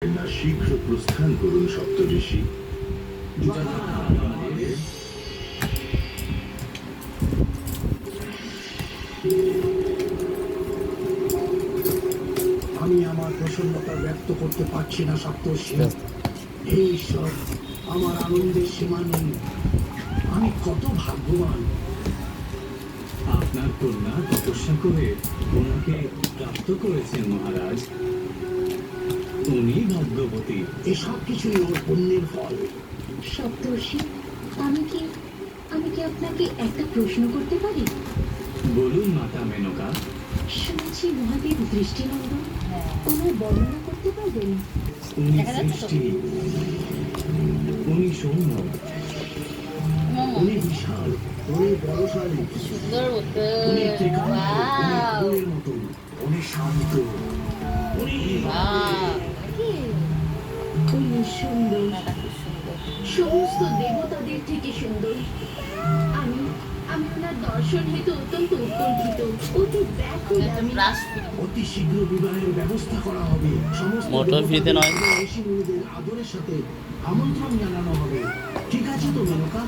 না শীঘ্র প্রস্থান করুন সপ্তঋষি। আমি আমার প্রসন্নতা ব্যক্ত করতে পারছি না সপ্তর্ষি। হে ঈশ্বর, আমার আনন্দের সীমা নেই। আমি কত ভাগ্যবান। আপনার কন্যা তপস্যা করে ওনাকে প্রাপ্ত করেছেন মহারাজ। উনি ভাগ্যবতী। এসব কিছুই ওর পুণ্যের ফল। সপ্তর্ষি, আমি কি আপনাকে একটা প্রশ্ন করতে পারি? বলুন মাতা মেনকা। শুনেছি মহাদেব দৃষ্টিনন্দন, ওনার বর্ণনা করতে পারবেন? উনি সৃষ্টি, উনি সৌম্য, উনি বিশাল, উনি বলশালী, সুন্দর মতো উনি ত্রিকান্ত, উনি ফুলের মতো, উনি শান্ত, উনি উনি সুন্দর, সমস্ত দেবতাদের থেকে সুন্দর। আমি ওনার দর্শন হেতু অত্যন্ত উৎকণ্ঠিত, অতি ব্যাকুল আমি। অতি শীঘ্র বিবাহের ব্যবস্থা করা হবে। সমস্ত মোটর ফ্রিতে নয়। ঋষি মুনিদের আদরের সাথে আমন্ত্রণ জানানো হবে। ঠিক আছে তো মেনকা?